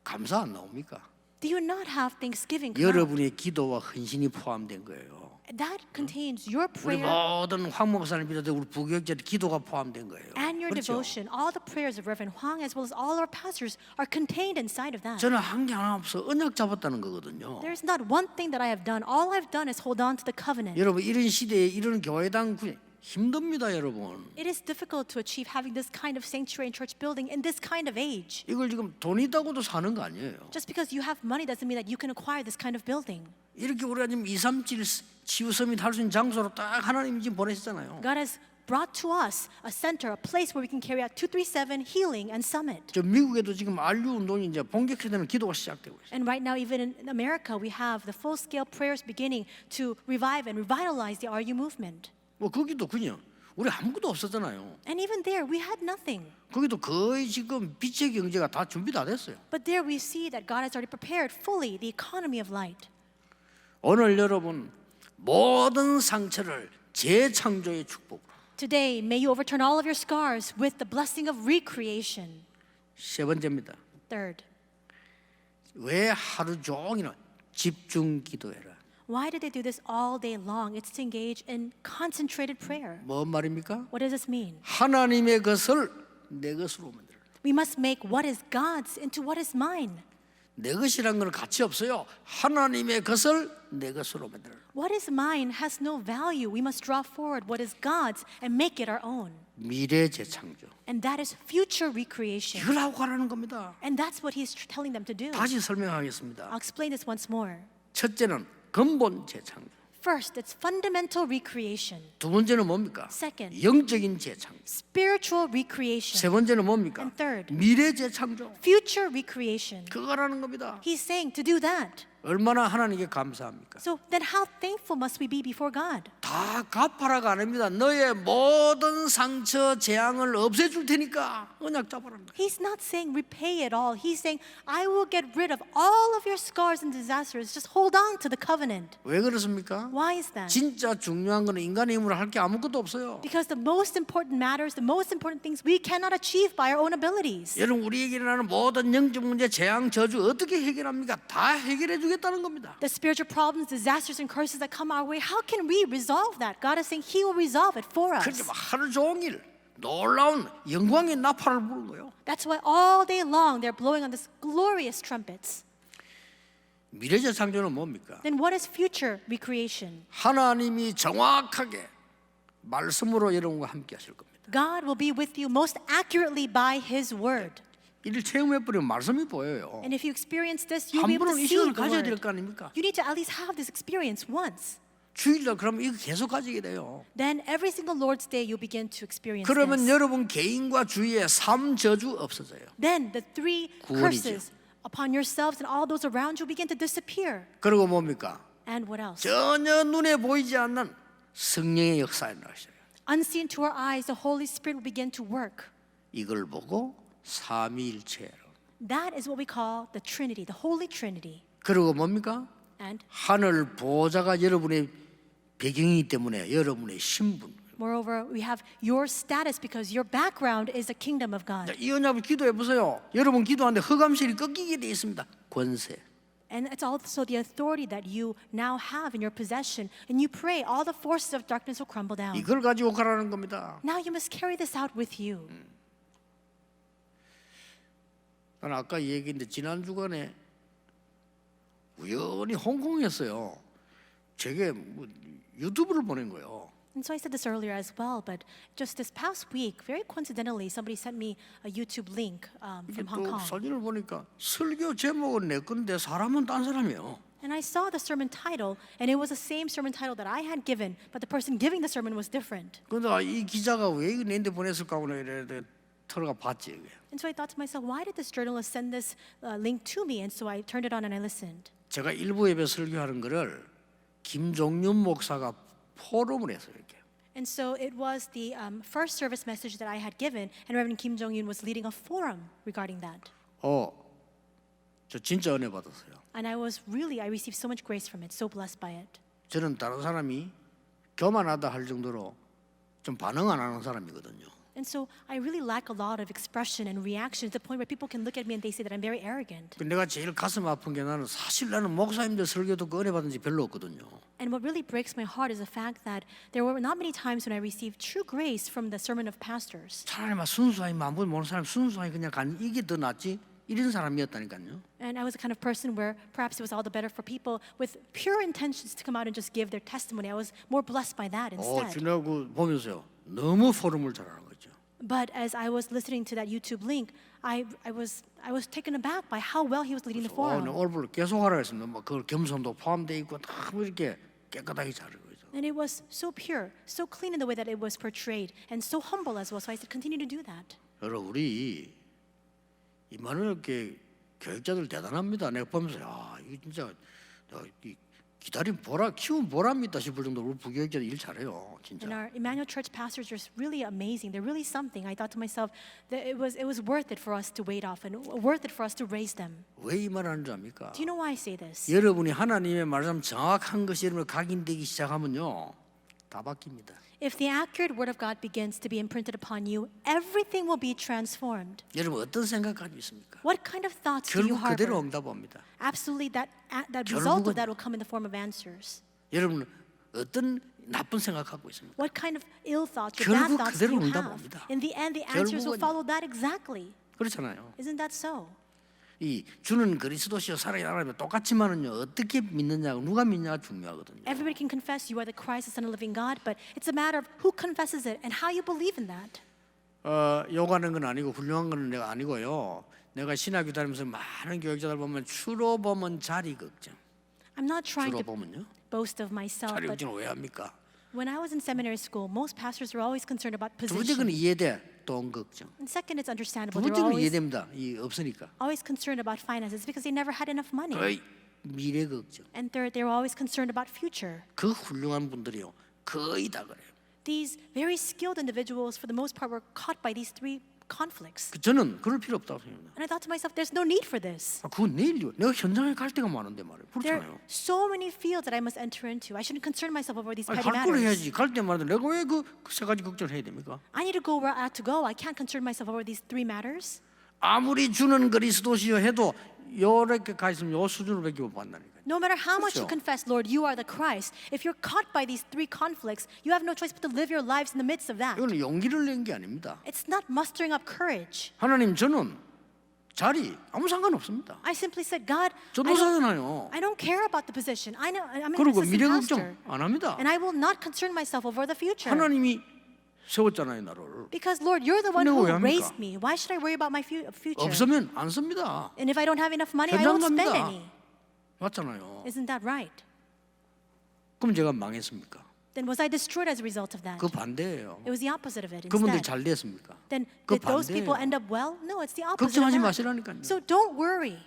감사 안 나옵니까? Do you not have thanksgiving come out? 여러분의 기도와 헌신이 포함된 거예요. That contains your 우리 prayer 모든 황 목사님 비롯해 우리 부교육자들 기도가 포함된 거예요. and your 그렇죠? devotion. All the prayers of Reverend Huang as well as all our pastors are contained inside of that. 저는 한 게 하나 없어 언약 잡았다는 거거든요. There's not one thing that I have done. All I've done is hold on to the covenant. 여러분 이런 시대에 이런 교회당 힘듭니다, 여러분. It is difficult to achieve having this kind of sanctuary and church building in this kind of age. 이걸 지금 돈 있다고도 사는 거 아니에요. Just because you have money doesn't mean that you can acquire this kind of building. 이렇게 우리가 지금 237 치유 서밋 할 수 있는 장소로 딱 하나님이 지금 보내셨잖아요. God has brought to us a center, a place where we can carry out 237 healing and summit. 저 미국에도 지금 RU 운동이 이제 본격화되는 기도가 시작되고 있어요. And right now, even in America, we have the full-scale prayers beginning to revive and revitalize the RU movement. 뭐 거기도 그냥 우리 아무것도 없었잖아요. And even there, we had nothing. 거기도 거의 지금 빛의 경제가 다 준비 다 됐어요. But there we see that God has already prepared fully the economy of light. 오늘 여러분 모든 상처를 재창조의 축복으로. Today, may you overturn all of your scars with the blessing of recreation. 세 번째입니다. Third, 왜 하루 종일 집중 기도해라? why did they do this all day long? It's to engage in concentrated prayer. 뭔 말입니까? What does this mean? 하나님의 것을 내 것으로 만들어. We must make what is God's into what is mine. 내 것이란 건 가치 없어요. 하나님의 것을 내 것으로 만들어. What is mine has no value. We must draw forward what is God's and make it our own. 미래 재창조. And that is future recreation. 이걸 하고 가라는 겁니다. And that's what he's telling them to do. 다시 설명하겠습니다. I'll explain this once more. 첫째는 근본 재창조. First, it's fundamental recreation. 두 번째는 뭡니까? Second, 영적인 재창조. spiritual recreation. 세 번째는 뭡니까? And third, 미래 재창조. future recreation. 그거라는 겁니다. He's saying to do that. 얼마나 하나님께 감사합니까? So then how thankful must we be before God? 다 갚아라가 아닙니다. 너의 모든 상처 재앙을 없애줄 테니까 언약 잡아라. He's not saying repay it all. He's saying, I will get rid of all of your scars and disasters. Just hold on to the covenant. 왜 그렇습니까? Why is that? 진짜 중요한 거는 인간의 힘으로 할 게 아무것도 없어요. Because the most important matters, the most important things we cannot achieve by our own abilities. 여러분 우리에게 일어나는 모든 영적 문제, 재앙, 저주 어떻게 해결합니까? 다 해결해 주겠다는 겁니다. The spiritual problems, disasters, and curses that come our way, how can we resolve that? God is saying He will resolve it for 그렇게 us. 막 하루 종일 놀라운 영광의 나팔을 부는 거예요. That's why all day long they're blowing on these glorious trumpets. 미래적 창조는 뭡니까? Then what is future recreation? 하나님이 정확하게 말씀으로 여러분과 함께 하실 겁니다. God will be with you most accurately by His word. 이를 체험해버리면 말씀이 보여요. And if you experience this, you'll 한 be able to 번은 이 see 시간을 the 가져야 될 word. 거 아닙니까? You need to at least have this experience once. 주일날 그러면 이거 계속 가지게 돼요. Then every single Lord's Day you'll begin to experience 그러면 this. 여러분 개인과 주위에 삶 저주 없어져요. Then the three 구원이죠. curses upon yourselves and all those around you begin to disappear. 그리고 뭡니까? And what else? 전혀 눈에 보이지 않는 성령의 역사에 나가셔요. Unseen to our eyes, the Holy Spirit will begin to work. 이걸 보고 삼위일체로. That is what we call the Trinity, the Holy Trinity. 그리고 뭡니까? And 하늘 보좌가 여러분의 배경이기 때문에 여러분의 신분. moreover, we have your status because your background is the kingdom of God. 이 언약을 기도해 보세요. 여러분 기도하는데 흑암실이 꺾이게 돼 있습니다. 권세. And it's also the authority that you now have in your possession. And you pray, all the forces of darkness will crumble down. 이걸 가지고 가라는 겁니다. Now you must carry this out with you. 나는 아까 얘기했는데 지난 주간에 우연히 홍콩이었어요. 제게 뭐 유튜브를 보낸 거예요. And so I said this earlier as well, but just this past week, very coincidentally, somebody sent me a YouTube link 이게 from Hong 또 Kong. 사진을 보니까 설교 제목은 내 건데 사람은 딴 사람이에요. And I saw the sermon title, and it was the same sermon title that I had given, but the person giving the sermon was different. 근데 이 기자가 왜 이거 내한테 보냈을까 하고 이래 들어가 봤지. 이게. And so I thought to myself, why did this journalist send this link to me? And so I turned it on and I listened. 제가 일부 예배 설교하는 거를 김종윤 목사가 포럼을 했어요. 이렇게. And so it was the first service message that I had given, and Reverend Kim Jong-un was leading a forum regarding that. 저 진짜 은혜 받았어요. And I received so much grace from it, so blessed by it. 저는 다른 사람이 교만하다 할 정도로 좀 반응 안 하는 사람이거든요. And so I really lack a lot of expression and reaction to the point where people can look at me and they say that I'm very arrogant. 내가 제일 가슴 아픈 게 나는 사실 나는 목사님들 설교도 은혜 받은 지 별로 없거든요. And what really breaks my heart is the fact that there were not many times when I received true grace from the sermon of pastors. 차라리 막 순수하게 아무도 모르는 사람 순수하게 그냥 이게 더 낫지 이런 사람이었다니까요. And I was the kind of person where perhaps it was all the better for people with pure intentions to come out and just give their testimony. I was more blessed by that instead. 지나고 보면서요. 너무 포럼을 잘하는 거죠. But as I was listening to that YouTube link, I was taken aback by how well he was leading the forum. 얼굴 계속 하라 했습니다. 막 그걸 겸손도 포함되어 있고 다 이렇게 깨끗하게 잘하고 있죠. And it was so pure, so clean in the way that it was portrayed, and so humble as well. So I said, continue to do that. 여러분 우리 이만한 이렇게 교육자들 대단합니다. 내가 보면서 야 이거 진짜 이 기다림 보라 키운 보람이 있다 싶을 정도로 우리 부교육자들 일 잘해요, And 진짜. our Emmanuel Church pastors are really amazing. They're really something. I thought to myself that it was worth it for us to wait off and worth it for us to raise them. 왜 이 말하는 줄 압니까? Do you know why I say this? 여러분이 하나님의 말씀 정확한 것이 여러분 각인되기 시작하면요, 다 바뀝니다. If the accurate word of God begins to be imprinted upon you, everything will be transformed. 여러분 어떤 생각 가지고 있습니까? What kind of thoughts do you 결국 그대로 harbor? 응답합니다. Absolutely, that result 결국은- of that will come in the form of answers. 여러분 어떤 나쁜 생각 갖고 있습니까? What kind of ill thoughts or bad 결국 thoughts do you 그대로 have? 응답합니다. In the end, the answers will 결국은- follow that exactly. 그렇잖아요. Isn't that so? 이 주는 그리스도시요 살아계신 하나님 똑같지만은요 어떻게 믿느냐 누가 믿냐가 중요하거든요. Everybody can confess you are the Christ, the Son of the living God, but it's a matter of who confesses it and how you believe in that. 요구하는 건 아니고 훌륭한 건 내가 아니고요. 내가 신학교 다니면서 많은 교육자들 보면 주로 보면 자리 걱정. I'm not trying 주로 to 보면요. boast of myself, 자리 but 걱정을 왜 합니까? when I was in seminary school, most pastors were always concerned about 두 번째 건 position. 이해돼. 돈 걱정. And second, it's 두 understandable. They're 번째 건 always, 이해됩니다. 이 없으니까. always concerned about finances because they never had enough money. 거의 미래 걱정. And third, they were always concerned about future. 그 훌륭한 분들이요 거의 다 그래요. These very skilled individuals, for the most part, were caught by these three conflicts. 저는 그럴 필요 없다고 생각합니다. And I thought to myself, there's no need for this. 그건 내일요. 내가 현장에 갈 때가 많은데 말이에요. There 그렇잖아요. are so many fields that I must enter into. I shouldn't concern myself over these petty 갈 걸 matters. 해야지. 갈 때 말인데 내가 왜 그 세 가지 걱정을 해야 됩니까? I need to go where I have to go. I can't concern myself over these three matters. 아무리 주는 그리스도시여 해도 요렇게 가 있으면 요 수준으로밖에 못 받는다니까요. No matter how much you 그렇죠. confess, Lord, you are the Christ, if you're caught by these three conflicts, you have no choice but to live your lives in the midst of that. 이거는 용기를 낸 게 아닙니다. It's not mustering up courage. 하나님 저는 자리 아무 상관없습니다. I simply said, God, 전도사잖아요. I don't care about the position. I'm an 그리고 assistant 미래 pastor. 걱정 안 합니다. And I will not concern myself over the future. 하나님이 세웠잖아요 나를. Because, Lord, you're the one 근데 who 왜 합니까? raised me. Why should I worry about my future? 없으면 안 씁니다. And if I don't have enough money, I 현장 won't spend 갑니다. any. 맞잖아요. Isn't that right? 그럼 제가 망했습니까? Then was I destroyed as a result of that? 그 반대예요. It was the opposite of it. 그분들이 Instead, 잘 됐습니까? then 그 did those people 반대예요. end up well? No, it's the opposite 걱정하지 of that. 마시라니까요. So don't worry.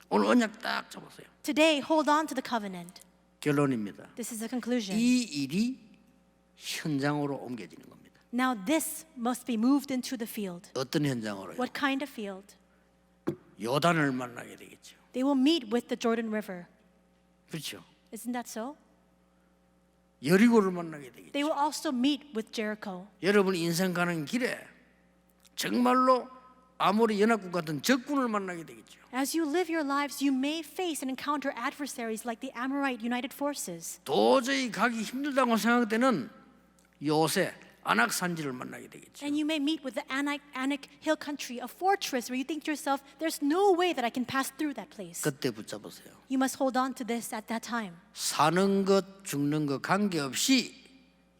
오늘 언약 딱 잡았어요. Today, hold on to the covenant. 결론입니다. This is the conclusion. 이 일이 현장으로 옮겨지는 겁니다. Now this must be moved into the field. 어떤 현장으로요? What kind of field? 요단을 만나게 되겠죠. They will meet with the Jordan River. 그렇죠. Isn't that so? 여리고를 만나게 되겠죠. They will also meet with Jericho. 여러분 인생 가는 길에 정말로 아모리 연합국 같은 적군을 만나게 되겠죠. As you live your lives, you may face and encounter adversaries like the Amorite United Forces. 도저히 가기 힘들다고 생각할 때는 요새 아낙 산지를 만나게 되겠죠. And you may meet with the Anak Hill country, a fortress where you think to yourself, there's no way that I can pass through that place. 그때 붙잡으세요. You must hold on to this at that time. 사는 것 죽는 것 관계없이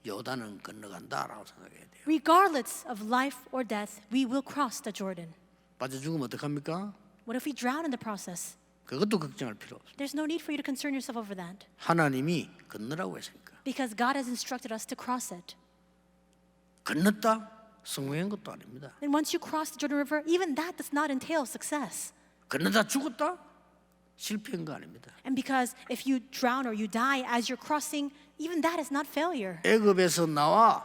요단은 건너간다라고 생각해야 돼요. Regardless of life or death, we will cross the Jordan. 빠져 죽으면 어떡합니까? What if we drown in the process? 그것도 걱정할 필요 없어요. There's no need for you to concern yourself over that 하나님이 건너라고 했으니까. because God has instructed us to cross it. 건넜다? 성공한 것도 아닙니다. And once you cross the Jordan River, even that does not entail success. 건너다 죽었다? 실패한 거 아닙니다. And because if you drown or you die as you're crossing, even that is not failure. 애굽에서 나와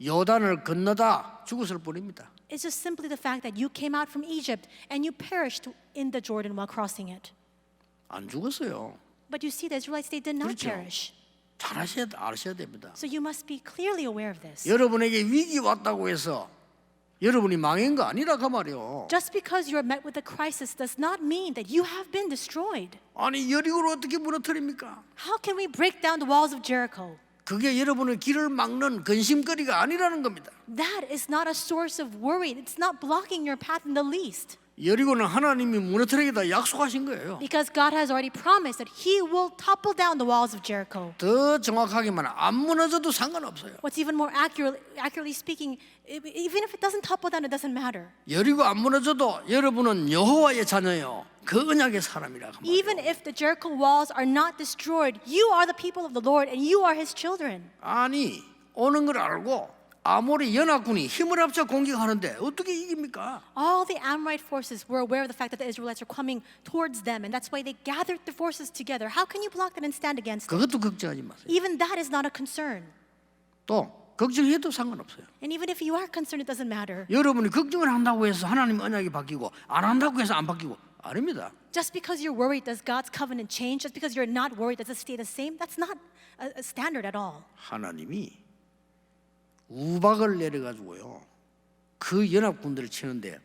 요단을 건너다 죽었을 뿐입니다. It's just simply the fact that you came out from Egypt and you perished in the Jordan while crossing it. 안 죽었어요. But you see, the Israelites, they did not 그렇죠. perish. 잘 아셔야 됩니다. So you must be clearly aware of this. 여러분에게 위기 왔다고 해서 여러분이 망한 거 아니라 그 말이요. Just because you are met with a crisis does not mean that you have been destroyed. 아니 여리고를 어떻게 무너뜨립니까? How can we break down the walls of Jericho? 그게 여러분의 길을 막는 근심거리가 아니라는 겁니다. That is not a source of worry. It's not blocking your path in the least. 여리고는 하나님이 무너뜨리겠다 약속하신 거예요. Because God has already promised that He will topple down the walls of Jericho. 더 정확하게 말하면 안 무너져도 상관없어요. What's even more accurately speaking, even if it doesn't topple down, it doesn't matter. 여리고 안 무너져도 여러분은 여호와의 자녀요. 그 언약의 사람이라 그 Even 말이에요. if the Jericho walls are not destroyed, you are the people of the Lord and you are His children. 아니 오는 걸 알고 아모리 연합군이 힘을 합쳐 공격하는데 어떻게 이깁니까? All the Amorite forces were aware of the fact that the Israelites were coming towards them, and that's why they gathered the forces together. How can you block that and stand against it? 그것도 걱정하지 마세요. Even that is not a concern. 또 걱정해도 상관없어요. And even if you are concerned, it doesn't matter. 여러분이 걱정을 한다고 해서 하나님 언약이 바뀌고 안 한다고 해서 안 바뀌고 아닙니다. Just because you're worried, does God's covenant change? Just because you're not worried, does it stay the same? That's not a standard at all. 하나님이 우박을 내려가지고요 그 연합군들을 치는데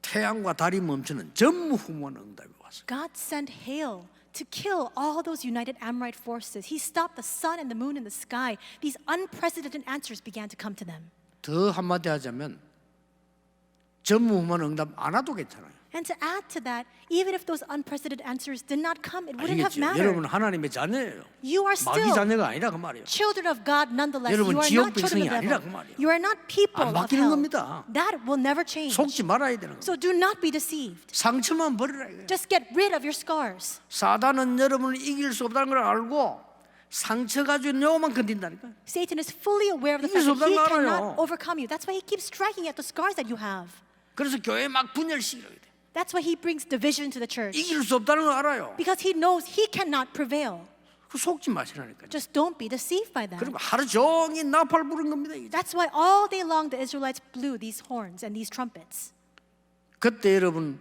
태양과 달이 멈추는 전무후무한 응답이 왔어요. God sent hail to kill all those united Amorite forces. He stopped the sun and the moon in the sky. These unprecedented answers began to come to them. 더 한마디 하자면 전무후무한 응답 안 와도 괜찮아요. And to add to that, even if those unprecedented answers did not come, it wouldn't have 아시겠죠? mattered. 여러분 하나님의 자녀예요. You are 마귀 still 자녀가 아니라 그 말이에요. children of God nonetheless. 여러분, You are 지옥 not children 백성이 of the 아니라 그 devil. 말이에요. You are not people 안 of 바뀌는 hell. 겁니다. That will never change. 속지 말아야 되는 거예요. So do not be deceived. 상처만 버리라 이거예요. Just get rid of your scars. 사단은 여러분을 이길 수 없다는 걸 알고 상처 가지고 요만큼 딘다니까. Satan is fully aware of the 이길 수 fact that he 없다는 거 cannot 알아요. overcome you. That's why he keeps striking at the scars that you have. 그래서 교회 막 분열시키려고 돼. That's why he brings division to the church. 이길 수 없다는 걸 알아요. Because he knows he cannot prevail. 그 속지 마시라니까요. Just don't be deceived by that. 그리고 하루 종일 나팔 부른 겁니다. 이게. That's why all day long the Israelites blew these horns and these trumpets. 그때 여러분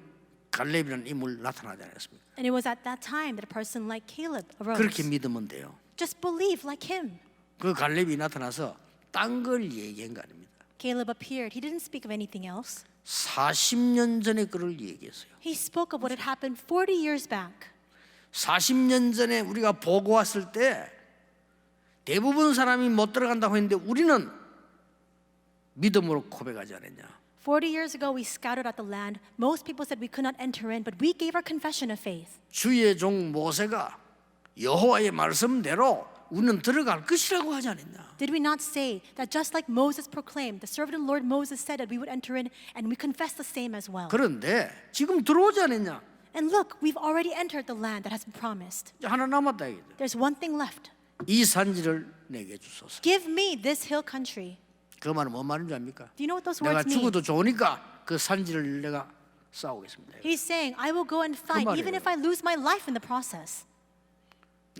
갈렙이라는 인물 나타나지 않았습니까? And it was at that time that a person like Caleb arose. 그렇게 믿으면 돼요. Just believe like him. 그 갈렙이 나타나서 딴 걸 얘기한 거 아닙니다. Caleb appeared. He didn't speak of anything else. 40년 전에 그를 얘기했어요. He spoke of what had happened 40 years back. 40년 전에 우리가 보고 왔을 때 대부분 사람이 못 들어간다고 했는데 우리는 믿음으로 고백하지 않았냐. 40 years ago, we scouted out the land. Most people said we could not enter in, but we gave our confession of faith. 주의 종 모세가 여호와의 말씀대로 우리는 들어갈 것이라고 하지 않았냐. Did we not say that just like Moses proclaimed, the servant of the Lord Moses said that we would enter in, and we confess the same as well? 그런데 지금 들어오지 않았냐. And look, we've already entered the land that has been promised. 이제 하나 남았다 이게. There's one thing left. 이 산지를 내게 주소서. Give me this hill country. 그 말은 뭔 말인지 압니까? Do you know what those 내가 words mean? 죽어도 좋으니까 그 산지를 내가 싸우겠습니다. He's saying, I will go and fight, 말이에요. even if I lose my life in the process.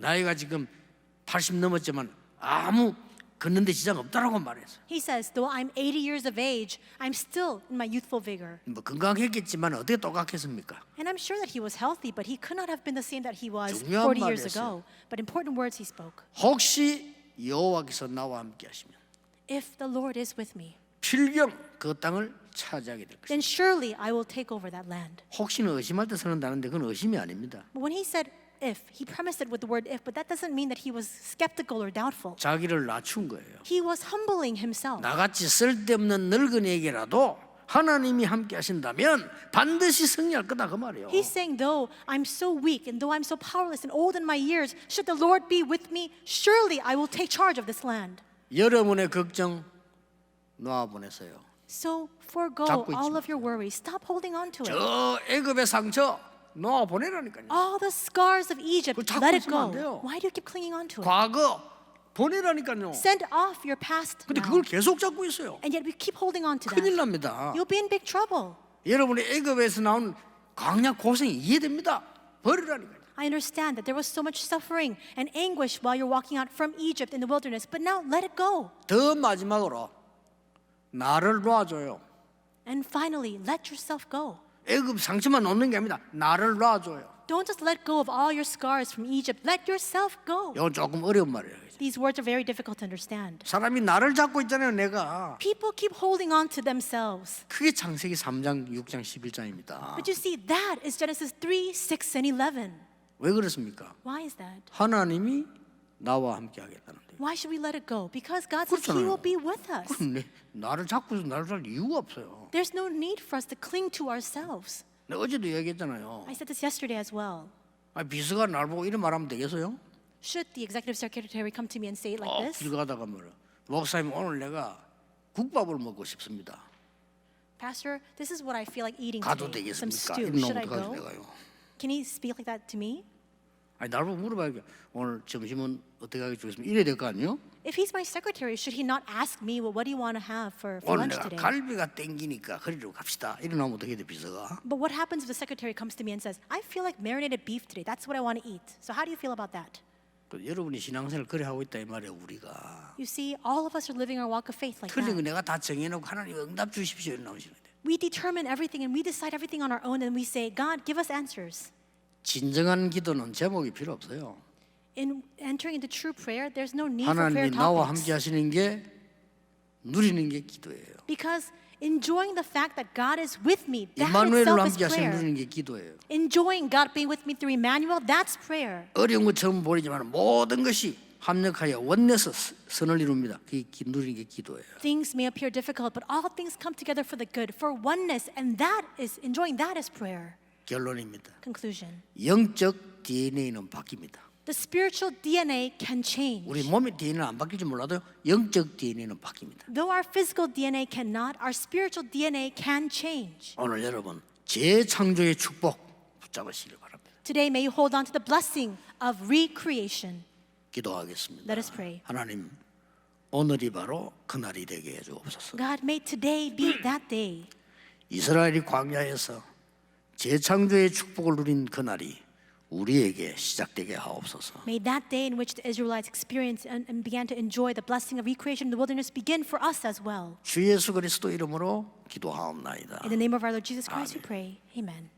나이가 지금 80 넘었지만 아무 걷는데 지장 없다라고 말했어. He says, though I'm 80 years of age, I'm still in my youthful vigor. 뭐 건강했겠지만 어떻게 똑같겠습니까? And I'm sure that he was healthy, but he could not have been the same that he was 중요한 40 years 말이었어요. ago. But important words he spoke. 혹시 여호와께서 나와 함께 하시면 If the Lord is with me, 필경 그 땅을 차지하게 될 것이다. then surely I will take over that land. 혹시는 의심할 때 쓰는다는데 그건 의심이 아닙니다. But when he said if, he premised it with the word if, but that doesn't mean that he was skeptical or doubtful. 자기를 낮춘 거예요. He was humbling himself. 나같이 쓸데없는 늙은이에게라도 하나님이 함께 하신다면 반드시 승리할 거다 그 말이에요. He's saying, though I'm so weak and though I'm so powerless and old in my years, should the Lord be with me, surely I will take charge of this land. 여러분의 걱정 놓아보내세요. So forgo 잡고 있지 all of your worries. Stop holding on to it. 저 애굽의 상처 놓아보내라니까요. All the scars of Egypt, 그걸 잡고 let it 있으면 안 go. 돼요. Why do you keep clinging on to it? 과거 보내라니까요. Send off your past 근데 now. 그걸 계속 잡고 있어요. And yet we keep holding on to 큰일 that. 납니다. You'll be in big trouble. 여러분의 애굽에서 나온 광야 고생이 이해됩니다. 버리라니까요. I understand that there was so much suffering and anguish while you're walking out from Egypt in the wilderness, but now let it go. 더 마지막으로 나를 놔줘요. And finally, let yourself go. 애굽 상처만 놓는 게 아닙니다. 나를 놔줘요. Don't just let go of all your scars from Egypt. Let yourself go. 이건 조금 어려운 말이에요. These words are very difficult to understand. 사람이 나를 잡고 있잖아요. 내가. People keep holding on to themselves. 그게 창세기 3장, 6장, 11장입니다. But you see, that is Genesis 3, 6, and 11. 왜 그렇습니까? Why is that? 하나님이 나와 함께 하겠다는데. Why should we let it go? Because God says He 그렇잖아요. will be with us. 그럼 나를 잡고 있어 나를 살 이유가 없어요. There's no need for us to cling to ourselves. 내가 어제도 얘기했잖아요. I said this yesterday as well. 아니, 비서가 날 보고 이런 말하면 되겠어요? Should the executive secretary come to me and say it like this? 길 가다가 뭐라. 목사님 오늘 내가 국밥을 먹고 싶습니다. Pastor, this is what I feel like eating 가도 today. Some 되겠습니까? stew. 이런 Should I 놈도 가지 go? 내가요. Can he speak like that to me? 아니 날 보고 물어봐야죠. 오늘 점심은 어떻게 하게 주겠습니까? 이래야 될 거 아니에요? If he's my secretary, should he not ask me, well, what do you want to have for 오늘 lunch 내가 today? 갈비가 땡기니까 거리로 갑시다. 이러면 어떻게 돼 비서가? But what happens if the secretary comes to me and says, I feel like marinated beef today. That's what I want to eat. So how do you feel about that? 그 여러분이 신앙생활 그래 하고 있다 이 말이에요 우리가. You see, all of us are living our walk of faith like 틀린 거 that. 내가 다 정해놓고 하나님 응답 주십시오 이렇게 나오시는데 We determine everything and we decide everything on our own and we say, God, give us answers. 진정한 기도는 제목이 필요 없어요. In entering into true prayer, there's no need for 하나님이 prayer 나와 topics. 함께 하시는 게 누리는 게 기도예요. Because enjoying the fact that God is with me, that 임마누엘로 itself is 함께 하시는 prayer. 누리는 게 기도예요. Enjoying God being with me through Emmanuel, that's prayer. 어려운 것처럼 보이지만 모든 것이 합력하여 원내서 선을 이룹니다. 그게 누리는 게 기도예요. Things may appear difficult, but all things come together for the good, for oneness, and that is enjoying that is prayer. 결론입니다. Conclusion. 영적 DNA는 바뀝니다. The spiritual DNA can change. 우리 몸의 DNA는 안 바뀔지 몰라도 영적 DNA는 바뀝니다. Though our physical DNA cannot, our spiritual DNA can change. 오늘 여러분 재창조의 축복 붙잡으시길 바랍니다. Today, may you hold on to the blessing of recreation. 기도하겠습니다. Let us pray. 하나님 오늘이 바로 그날이 되게 해주옵소서. God, may today be that day. 이스라엘이 광야에서 재창조의 축복을 누린 그날이 우리에게 시작되게 하옵소서. May that day in which the Israelites experienced and began to enjoy the blessing of recreation in the wilderness begin for us as well. 주 예수 그리스도 이름으로 기도하옵나이다. In the name of our Lord Jesus Christ, we pray. Amen.